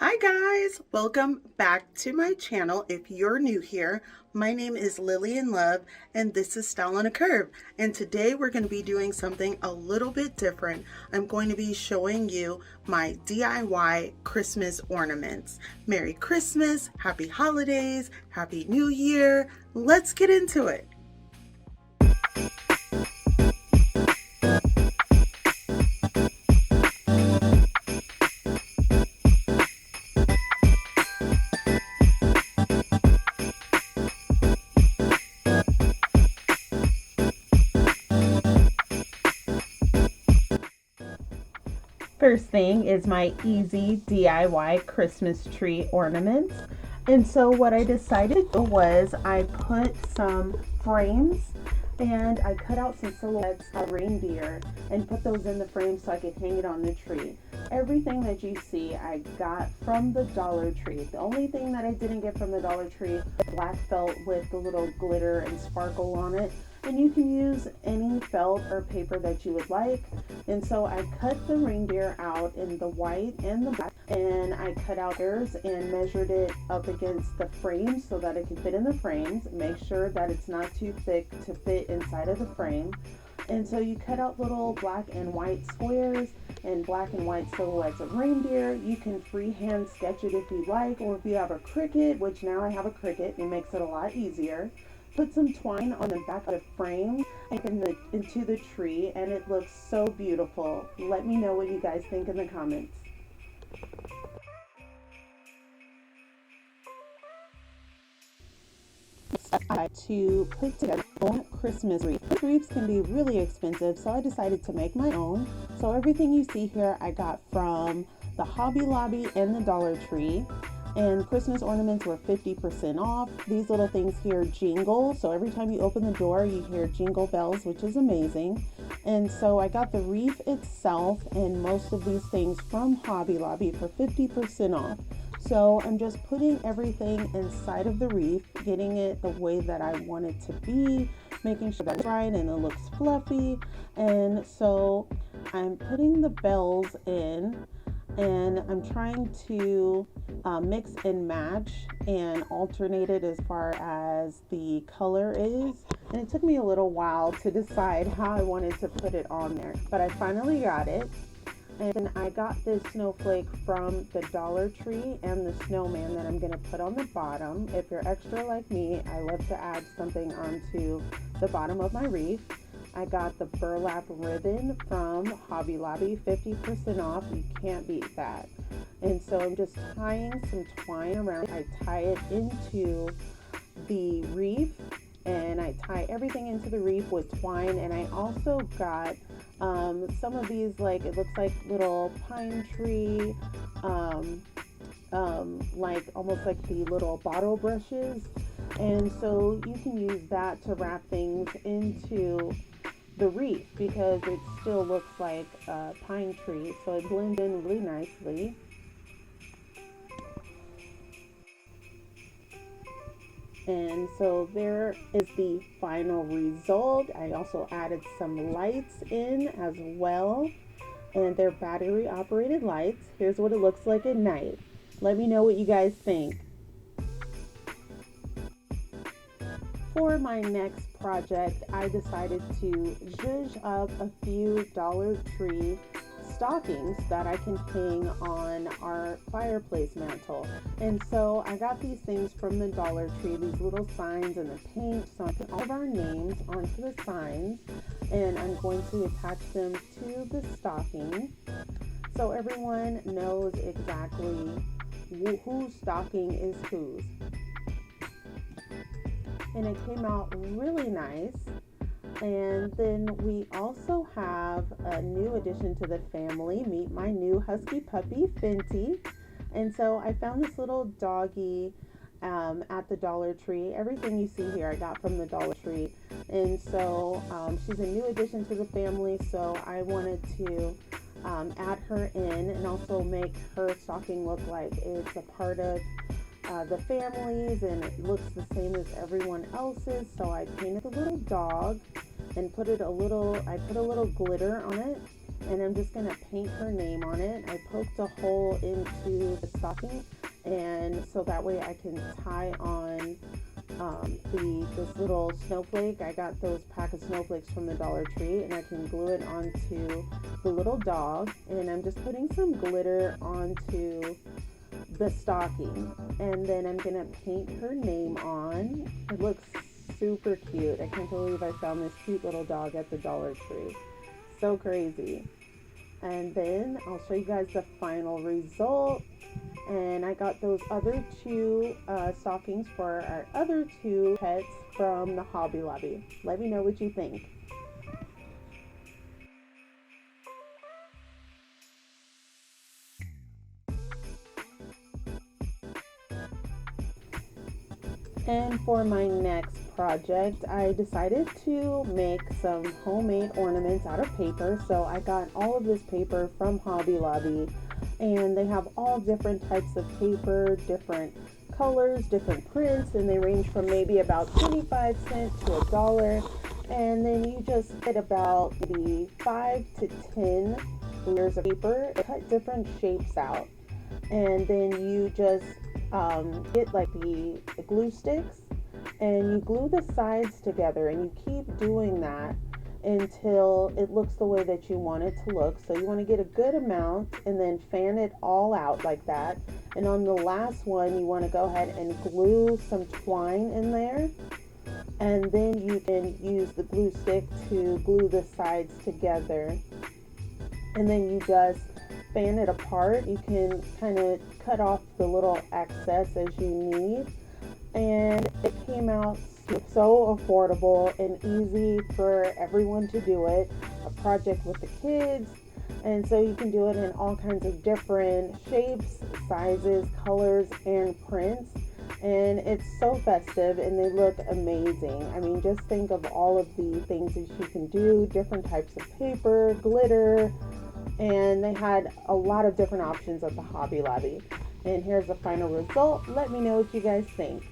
Hi guys, welcome back to my channel. If you're new here, my name is Lillian Love and this is Style on a Curve. And today we're going to be doing something a little bit different. I'm going to be showing you my DIY Christmas ornaments. Merry Christmas, Happy Holidays, Happy New Year. Let's get into it. First thing is my easy DIY Christmas tree ornaments. And so what I decided was I put some frames and I cut out some silhouettes of reindeer and put those in the frame so I could hang it on the tree. Everything that you see I got from the Dollar Tree. The only thing that I didn't get from the Dollar Tree is black felt with the little glitter and sparkle on it. And you can use any felt or paper that you would like. And so I cut the reindeer out in the white and the black, and I cut out hairs and measured it up against the frames so that it can fit in the frames. Make sure that it's not too thick to fit inside of the frame. And so you cut out little black and white squares and black and white silhouettes of reindeer. You can freehand sketch it if you like, or if you have a Cricut, which now I have a Cricut, it makes it a lot easier. Put some twine on the back of the frame and into the tree, and it looks so beautiful. Let me know what you guys think in the comments. To put together my own Christmas wreath. Wreaths can be really expensive, so I decided to make my own. So everything you see here I got from the Hobby Lobby and the Dollar Tree. And Christmas ornaments were 50% off. These little things here jingle, so every time you open the door you hear jingle bells, which is amazing. And so I got the wreath itself and most of these things from Hobby Lobby for 50% off. So I'm just putting everything inside of the wreath, getting it the way that I want it to be, making sure that's right and it looks fluffy. And so I'm putting the bells in, and I'm trying to mix and match and alternate it as far as the color is. And it took me a little while to decide how I wanted to put it on there, but I finally got it. And I got this snowflake from the Dollar Tree and the snowman that I'm going to put on the bottom. If you're extra like me, I love to add something onto the bottom of my wreath. I got the burlap ribbon from Hobby Lobby, 50% off. You can't beat that. And so I'm just tying some twine around. I tie it into the wreath, and I tie everything into the wreath with twine. And I also got some of these, like, it looks like little pine tree, like almost like the little bottle brushes. And so you can use that to wrap things into the wreath because it still looks like a pine tree, so it blends in really nicely. And so there is the final result. I also added some lights in as well, and they're battery operated lights. Here's what it looks like at night. Let me know what you guys think. For my next project, I decided to zhuzh up a few Dollar Tree stockings that I can hang on our fireplace mantle. And so I got these things from the Dollar Tree, these little signs and the paint. So I put all of our names onto the signs, and I'm going to attach them to the stocking so everyone knows exactly whose stocking is whose. And it came out really nice. And then we also have a new addition to the family. Meet my new husky puppy, Fenty. And so I found this little doggy at the Dollar Tree. Everything you see here I got from the Dollar Tree. And so she's a new addition to the family, so I wanted to add her in and also make her stocking look like it's a part of the families, and it looks the same as everyone else's. So I painted the little dog and I put a little glitter on it, and I'm just going to paint her name on it. I poked a hole into the stocking, and so that way I can tie on this little snowflake. I got those pack of snowflakes from the Dollar Tree, and I can glue it onto the little dog. And I'm just putting some glitter onto the stocking, and then I'm gonna paint her name on. It looks super cute. I can't believe I found this cute little dog at the Dollar Tree. So crazy. And then I'll show you guys the final result. And I got those other two stockings for our other two pets from the Hobby Lobby. Let me know what you think. And for my next project, I decided to make some homemade ornaments out of paper. So I got all of this paper from Hobby Lobby, and they have all different types of paper, different colors, different prints, and they range from maybe about 25 cents to $1. And then you just get about maybe 5 to 10 layers of paper, cut different shapes out, and then you just get like the glue sticks, and you glue the sides together, and you keep doing that until it looks the way that you want it to look. So you want to get a good amount and then fan it all out like that. And on the last one, you want to go ahead and glue some twine in there, and then you can use the glue stick to glue the sides together, and then you just fan it apart. You can kind of cut off the little excess as you need, and it came out so affordable and easy for everyone to do it. A project with the kids, and so you can do it in all kinds of different shapes, sizes, colors, and prints. And it's so festive, and they look amazing. I mean, just think of all of the things that you can do, different types of paper, glitter, and they had a lot of different options at the Hobby Lobby. And here's the final result. Let me know what you guys think.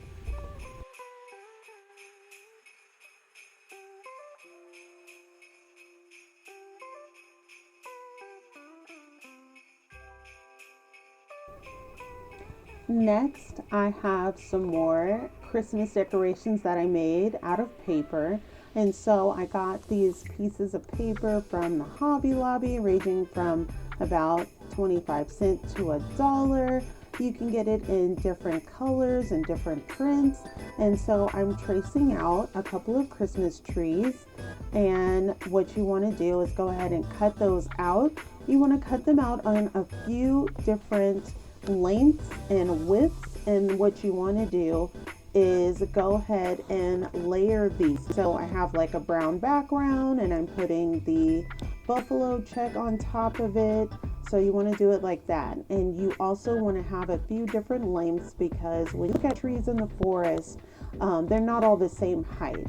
Next, I have some more Christmas decorations that I made out of paper. And so I got these pieces of paper from the Hobby Lobby, ranging from about 25 cents to $1. You can get it in different colors and different prints. And so I'm tracing out a couple of Christmas trees. And what you want to do is go ahead and cut those out. You want to cut them out on a few different lengths and widths, and what you want to do is go ahead and layer these. So I have like a brown background, and I'm putting the buffalo check on top of it. So you want to do it like that. And you also want to have a few different lengths, because when you look at trees in the forest, they're not all the same height.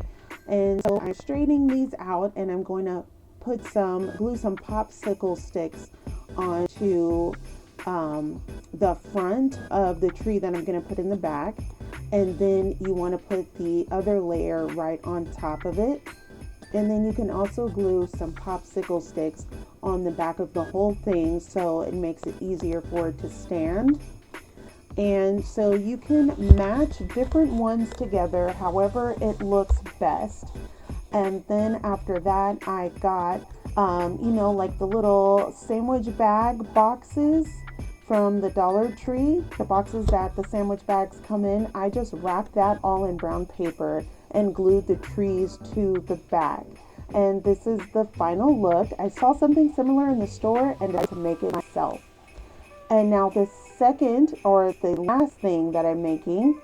And so I'm straightening these out, and I'm going to glue some popsicle sticks onto the front of the tree that I'm going to put in the back, and then you want to put the other layer right on top of it. And then you can also glue some popsicle sticks on the back of the whole thing, so it makes it easier for it to stand. And so you can match different ones together however it looks best. And then after that, I got like the little sandwich bag boxes from the Dollar Tree, the boxes that the sandwich bags come in. I just wrapped that all in brown paper and glued the trees to the bag. And this is the final look. I saw something similar in the store and I had to make it myself. And now the second, or the last thing that I'm making,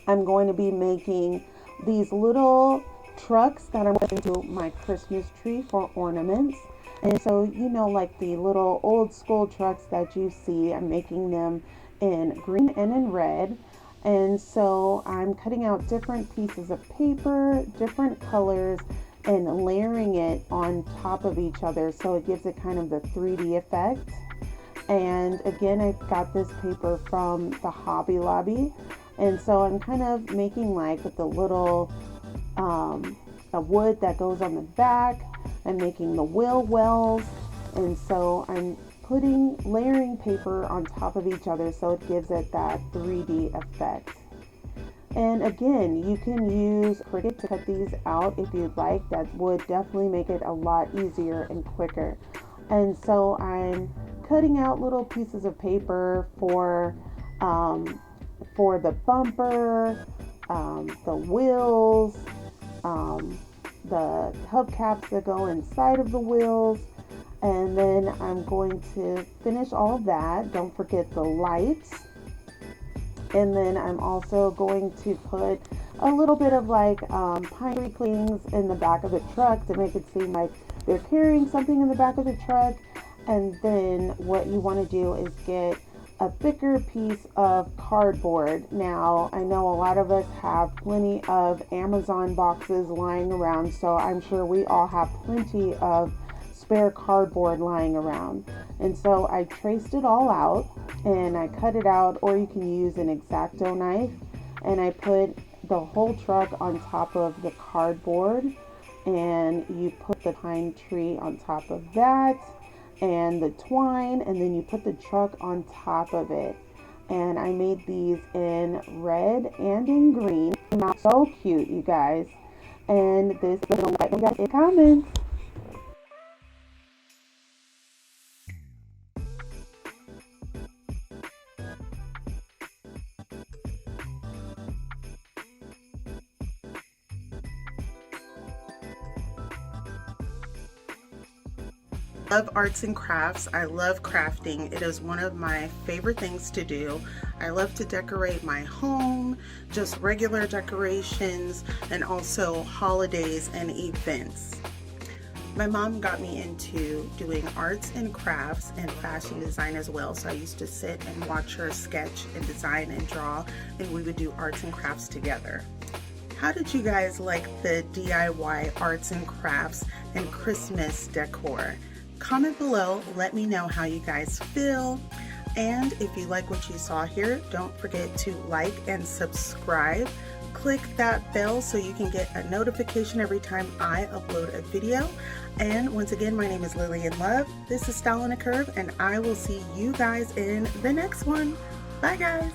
I'm going to be making these little trucks that I'm going to do my Christmas tree for ornaments. And so, like the little old school trucks that you see, I'm making them in green and in red. And so I'm cutting out different pieces of paper, different colors, and layering it on top of each other, so it gives it kind of the 3D effect. And again, I got this paper from the Hobby Lobby. And so I'm kind of making like the little wood that goes on the back. I'm making the wheel wells, And so I'm putting layering paper on top of each other so it gives it that 3D effect. And again, you can use Cricut to cut these out if you'd like. That would definitely make it a lot easier and quicker. And so I'm cutting out little pieces of paper for the bumper, the wheels, the hubcaps that go inside of the wheels. And then I'm going to finish all of that. Don't forget the lights. And then I'm also going to put a little bit of like pine tree clings in the back of the truck to make it seem like they're carrying something in the back of the truck. And then what you want to do is get a thicker piece of cardboard. Now, I know a lot of us have plenty of Amazon boxes lying around, so I'm sure we all have plenty of spare cardboard lying around. And so I traced it all out and I cut it out, or you can use an X-Acto knife, and I put the whole truck on top of the cardboard, and you put the pine tree on top of that and the twine, and then you put the truck on top of it. And I made these in red and in green. So cute, you guys. And this little light, you guys, it comments. I love arts and crafts. I love crafting. It is one of my favorite things to do. I love to decorate my home, just regular decorations, and also holidays and events. My mom got me into doing arts and crafts and fashion design as well. So I used to sit and watch her sketch and design and draw, and we would do arts and crafts together. How did you guys like the DIY arts and crafts and Christmas decor? Comment below, let me know how you guys feel. And if you like what you saw here, don't forget to like and subscribe. Click that bell so you can get a notification every time I upload a video. And once again, my name is Lillian Love. This is Style on a Curve, and I will see you guys in the next one. Bye guys.